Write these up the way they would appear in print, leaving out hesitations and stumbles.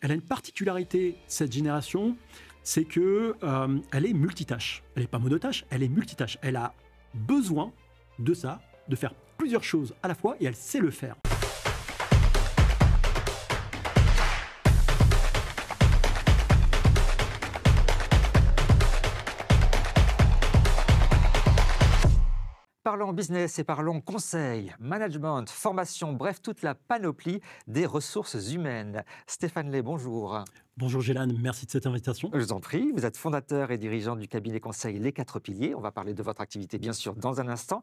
elle a une particularité, cette génération, c'est que elle est multitâche. Elle n'est pas monotâche, elle est multitâche. Elle a besoin de ça, de faire plusieurs choses à la fois, et elle sait le faire. Parlons business et parlons conseil, management, formation, bref, toute la panoplie des ressources humaines. Stéphane Lay, bonjour. Bonjour Gélan, merci de cette invitation. Je vous en prie, vous êtes fondateur et dirigeant du cabinet conseil Les Quatre Piliers. On va parler de votre activité, bien sûr, dans un instant.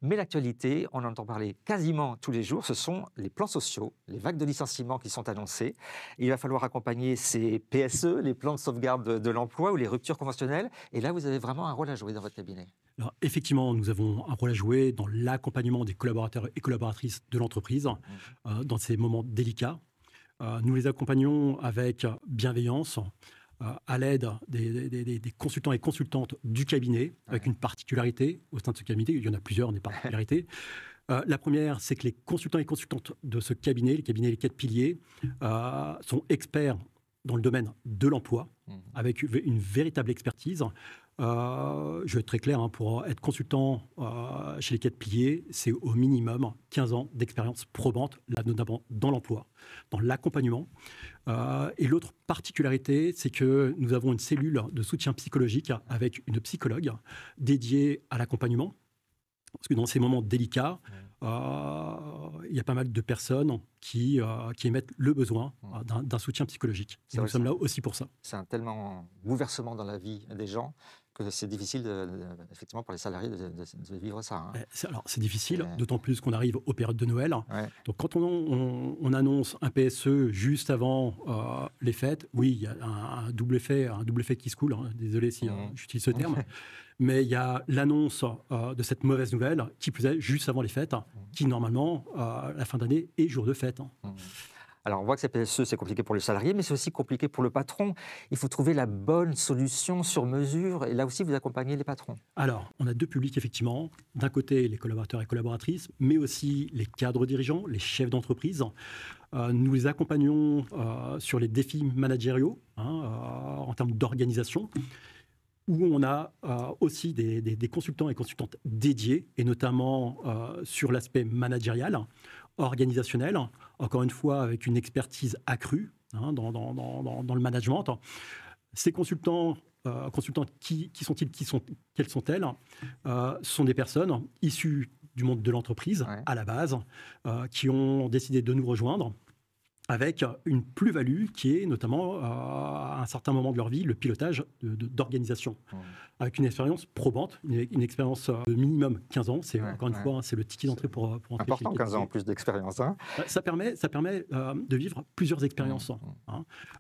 Mais l'actualité, on en entend parler quasiment tous les jours, ce sont les plans sociaux, les vagues de licenciements qui sont annoncées. Il va falloir accompagner ces PSE, les plans de sauvegarde de l'emploi ou les ruptures conventionnelles. Et là, vous avez vraiment un rôle à jouer dans votre cabinet. Alors, effectivement, nous avons un rôle à jouer dans l'accompagnement des collaborateurs et collaboratrices de l'entreprise dans ces moments délicats. Nous les accompagnons avec bienveillance, à l'aide des consultants et consultantes du cabinet, avec une particularité au sein de ce cabinet. Il y en a plusieurs, des particularités. La première, c'est que les consultants et consultantes de ce cabinet, les cabinets Les Quatre Piliers, sont experts dans le domaine de l'emploi, avec une véritable expertise. Je vais être très clair, pour être consultant chez Les Quatre Piliers, c'est au minimum 15 ans d'expérience probante, là, notamment dans l'emploi, dans l'accompagnement. Et l'autre particularité, c'est que nous avons une cellule de soutien psychologique avec une psychologue dédiée à l'accompagnement. Parce que dans ces moments délicats, il y a pas mal de personnes qui émettent le besoin d'un soutien psychologique. Et nous sommes là aussi pour ça. C'est un tellement bouleversement dans la vie des gens que c'est difficile, effectivement, pour les salariés de vivre ça. Alors, c'est difficile, d'autant plus qu'on arrive aux périodes de Noël. Ouais. Donc, quand on annonce un PSE juste avant les fêtes, oui, il y a un double effet qui se coule. Désolé si j'utilise ce terme. Mais il y a l'annonce de cette mauvaise nouvelle, qui plus est, juste avant les fêtes, qui, normalement, la fin d'année est jour de fête. Alors, on voit que ces PSE, c'est compliqué pour le salarié, mais c'est aussi compliqué pour le patron. Il faut trouver la bonne solution sur mesure. Et là aussi, vous accompagnez les patrons. Alors, on a deux publics, effectivement. D'un côté, les collaborateurs et collaboratrices, mais aussi les cadres dirigeants, les chefs d'entreprise. Nous les accompagnons sur les défis managériaux, en termes d'organisation, où on a aussi des consultants et consultantes dédiés, et notamment sur l'aspect managérial, organisationnel, encore une fois avec une expertise accrue dans le management. Ces consultants, consultantes, quelles sont-elles? Ce sont des personnes issues du monde de l'entreprise, à la base, qui ont décidé de nous rejoindre avec une plus-value qui est notamment, à un certain moment de leur vie, le pilotage d'organisation. Avec une expérience probante, une expérience de minimum 15 ans. C'est, encore une fois, c'est le ticket d'entrée pour entrer. Important, 15 ans en plus d'expérience. Ça permet de vivre plusieurs expériences,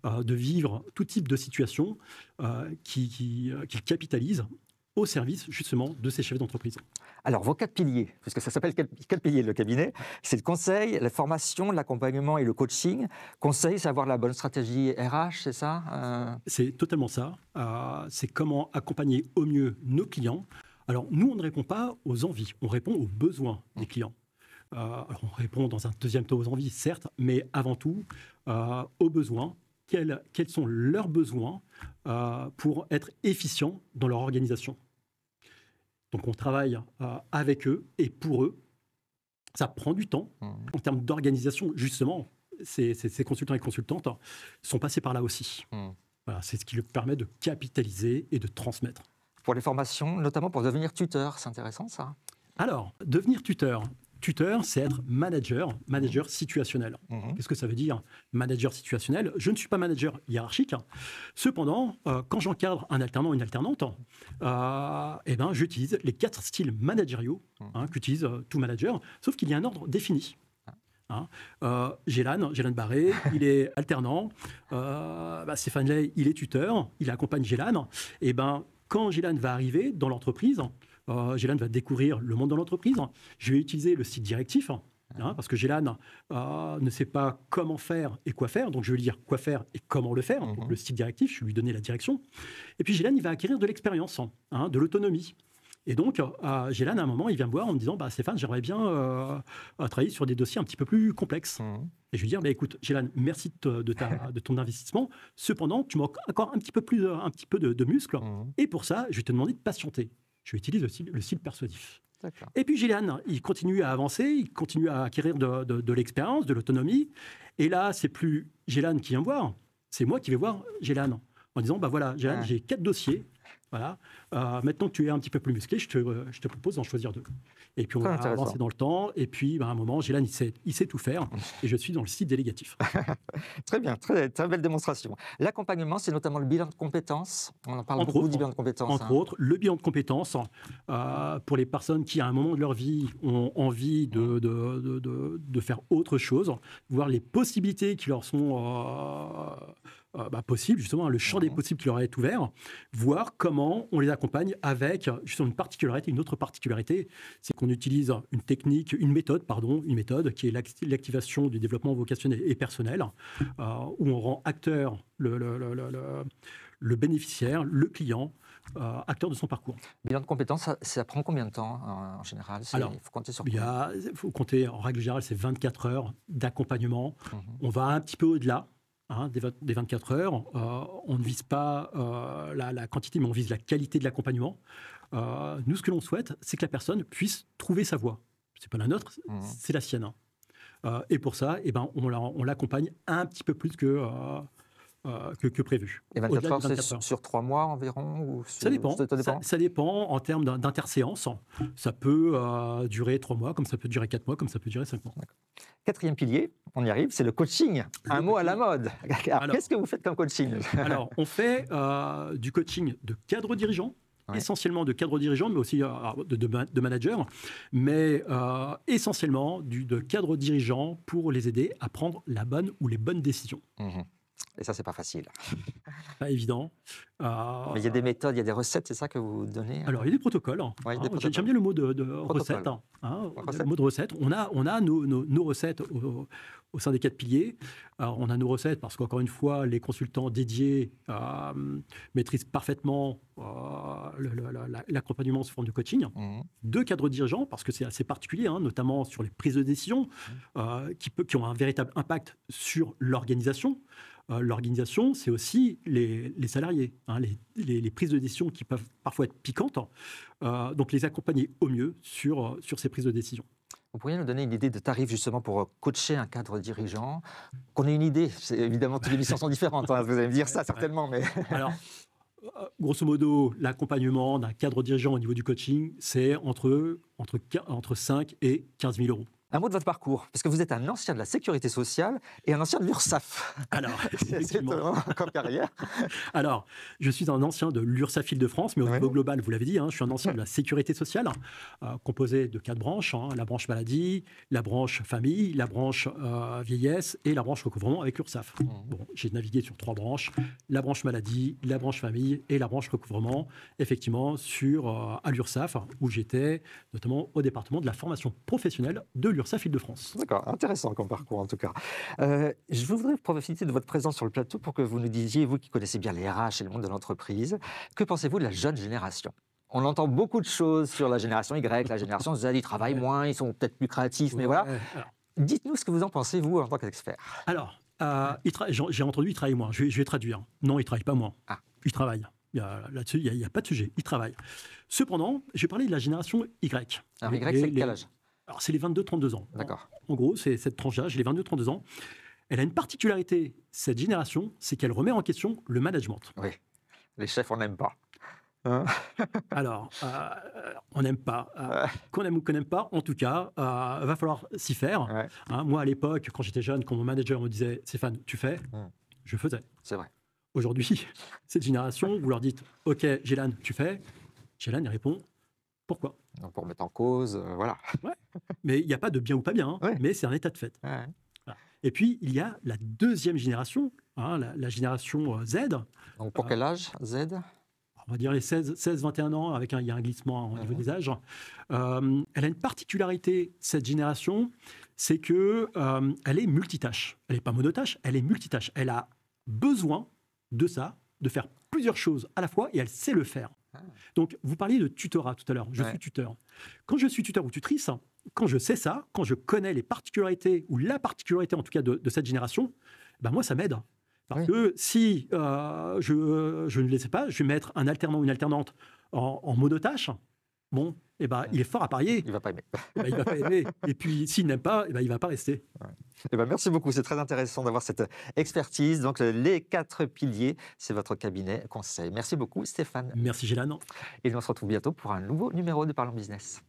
de vivre tout type de situation qui capitalisent au service, justement, de ces chefs d'entreprise. Alors, vos 4 piliers, puisque ça s'appelle 4 piliers, le cabinet, c'est le conseil, la formation, l'accompagnement et le coaching. Conseil, c'est avoir la bonne stratégie RH, c'est ça C'est totalement ça. C'est comment accompagner au mieux nos clients. Alors, nous, on ne répond pas aux envies, on répond aux besoins des clients. Alors, on répond dans un deuxième temps aux envies, certes, mais avant tout, aux besoins. Quels sont leurs besoins pour être efficients dans leur organisation. Donc, on travaille avec eux et pour eux. Ça prend du temps. En termes d'organisation, justement, ces consultants et consultantes sont passés par là aussi. Voilà, c'est ce qui leur permet de capitaliser et de transmettre. Pour les formations, notamment pour devenir tuteur, c'est intéressant ça? Alors, devenir tuteur. Tuteur, c'est être manager situationnel. Qu'est-ce que ça veut dire, manager situationnel? Je ne suis pas manager hiérarchique. Cependant, quand j'encadre un alternant ou une alternante, j'utilise les 4 styles managériaux qu'utilise tout manager, sauf qu'il y a un ordre défini. Gélan Barré, il est alternant. Stéphane Lay, il est tuteur. Il accompagne Gélan. Et quand Gélan va arriver dans l'entreprise, Gélan va découvrir le monde de l'entreprise. Je vais utiliser le style directif, parce que Gélan ne sait pas comment faire et quoi faire. Donc, je vais lui dire quoi faire et comment le faire. Donc, le style directif, je vais lui donner la direction. Et puis, Gélan, il va acquérir de l'expérience, de l'autonomie. Et donc, Gélan, à un moment, il vient me voir en me disant, Stéphane, j'aimerais bien travailler sur des dossiers un petit peu plus complexes. Et je lui dis, écoute, Gélan, merci de ton investissement. Cependant, tu manques encore un petit peu de muscles. Et pour ça, je vais te demander de patienter. Je utilise le style persuasif. Et puis Gélan, il continue à avancer, il continue à acquérir de l'expérience, de l'autonomie. Et là, c'est plus Gélan qui vient me voir, c'est moi qui vais voir Gélan en disant, voilà, Gélan, j'ai 4 dossiers. Voilà. Maintenant que tu es un petit peu plus musclé, je te propose d'en choisir 2. Et puis on va avancer dans le temps. Et puis à un moment, Gélan, il sait tout faire. Et je suis dans le style délégatif. Très bien, très, très belle démonstration. L'accompagnement, c'est notamment le bilan de compétences. On en parle beaucoup du bilan de compétences. Entre autres, le bilan de compétences pour les personnes qui, à un moment de leur vie, ont envie de faire autre chose, voir les possibilités qui leur sont possible, justement, le champ des possibles qui leur est ouvert, voir comment on les accompagne avec justement une autre particularité, c'est qu'on utilise une méthode qui est l'activation du développement vocationnel et personnel, où on rend acteur le bénéficiaire, le client, acteur de son parcours. Bilan de compétences, ça prend combien de temps en général? Alors, il faut compter sur il faut compter, en règle générale, c'est 24 heures d'accompagnement. On va un petit peu au-delà. Des 24 heures. On ne vise pas la quantité, mais on vise la qualité de l'accompagnement. Nous, ce que l'on souhaite, c'est que la personne puisse trouver sa voie. Ce n'est pas la nôtre, c'est la sienne. Et pour ça, on l'accompagne un petit peu plus que prévu. Et 24 heures, c'est sur 3 mois environ ou Ça dépend. Ça dépend en termes d'interséance. Ça peut durer 3 mois, comme ça peut durer 4 mois, comme ça peut durer 5 mois. Quatrième pilier, on y arrive, c'est le coaching. Un mot à la mode. Alors, qu'est-ce que vous faites comme coaching? Alors, on fait du coaching de cadres dirigeants, essentiellement de cadres dirigeants, mais aussi de managers, mais essentiellement de cadres dirigeants pour les aider à prendre la bonne ou les bonnes décisions. Et ça, c'est pas facile. Pas évident. Mais il y a des méthodes, il y a des recettes, c'est ça que vous donnez? Alors, il y a des protocoles. J'aime bien le mot de recette. Le mot de recette. On a nos recettes au sein des 4 piliers. Alors, on a nos recettes parce qu'encore une fois, les consultants dédiés maîtrisent parfaitement l'accompagnement sous forme de coaching. 2 cadres dirigeants, parce que c'est assez particulier, notamment sur les prises de décision, qui ont un véritable impact sur l'organisation. L'organisation, c'est aussi les salariés, les prises de décision qui peuvent parfois être piquantes, donc les accompagner au mieux sur ces prises de décision. Vous pourriez nous donner une idée de tarif justement pour coacher un cadre dirigeant? Qu'on ait une idée, évidemment toutes les missions sont différentes, vous allez me dire ça certainement. Mais... Alors, grosso modo, l'accompagnement d'un cadre dirigeant au niveau du coaching, c'est entre 5 et 15 000 euros. Un mot de votre parcours, parce que vous êtes un ancien de la Sécurité sociale et un ancien de l'URSSAF. Alors, c'est vraiment comme carrière. Alors, je suis un ancien de l'URSSAF Île-de-France, mais au niveau global, vous l'avez dit, je suis un ancien de la Sécurité sociale, composé de 4 branches, la branche maladie, la branche famille, la branche vieillesse et la branche recouvrement avec l'URSSAF. Bon, j'ai navigué sur 3 branches, la branche maladie, la branche famille et la branche recouvrement, effectivement, à l'URSSAF, où j'étais notamment au département de la formation professionnelle de l'URSSAF Île-de-France. D'accord, intéressant comme parcours en tout cas. Je voudrais profiter de votre présence sur le plateau pour que vous nous disiez, vous qui connaissez bien les RH et le monde de l'entreprise, que pensez-vous de la jeune génération? On entend beaucoup de choses sur la génération Y, la génération Z, ils travaillent moins, ils sont peut-être plus créatifs, mais voilà. Alors, dites-nous ce que vous en pensez, vous, en tant qu'expert. Alors, j'ai entendu, ils travaillent moins. Je vais traduire. Non, ils ne travaillent pas moins. Ils travaillent. Là-dessus, il n'y a pas de sujet. Ils travaillent. Cependant, je vais parler de la génération Y. Alors, Y, c'est quel âge? Alors, c'est les 22-32 ans. D'accord. En gros, c'est cette tranche d'âge, les 22-32 ans. Elle a une particularité, cette génération, c'est qu'elle remet en question le management. Oui, les chefs, on n'aime pas. Alors, on n'aime pas. Qu'on aime ou qu'on n'aime pas, en tout cas, va falloir s'y faire. Moi, à l'époque, quand j'étais jeune, quand mon manager me disait « Stéphane, tu fais ?» Je faisais. C'est vrai. Aujourd'hui, cette génération, vous leur dites « Ok, Gélan, tu fais ?» Gélan, il répond « Pourquoi ?» Pour mettre en cause, voilà. Mais il n'y a pas de bien ou pas bien, mais c'est un état de fait. Voilà. Et puis, il y a la deuxième génération, la génération Z. Donc, pour quel âge, Z? On va dire les 16-21 ans, il y a un glissement au niveau des âges. Elle a une particularité, cette génération, c'est qu'elle est multitâche. Elle n'est pas monotâche, elle est multitâche. Elle a besoin de ça, de faire plusieurs choses à la fois, et elle sait le faire. Donc, vous parliez de tutorat tout à l'heure. Je Ouais. suis tuteur. Quand je suis tuteur ou tutrice, quand je sais ça, quand je connais les particularités, ou la particularité en tout cas de cette génération, ben moi, ça m'aide. Parce Oui. que si je ne le sais pas, je vais mettre un alternant ou une alternante en monotâche, bon, eh ben, il est fort à parier, Il ne va pas aimer. eh ben, il ne va pas aimer. Et puis, s'il n'aime pas, eh ben, il ne va pas rester. Eh ben, merci beaucoup, c'est très intéressant d'avoir cette expertise. Donc, les 4 piliers, c'est votre cabinet conseil. Merci beaucoup, Stéphane. Merci, Gélan. Et nous on se retrouve bientôt pour un nouveau numéro de Parlons Business.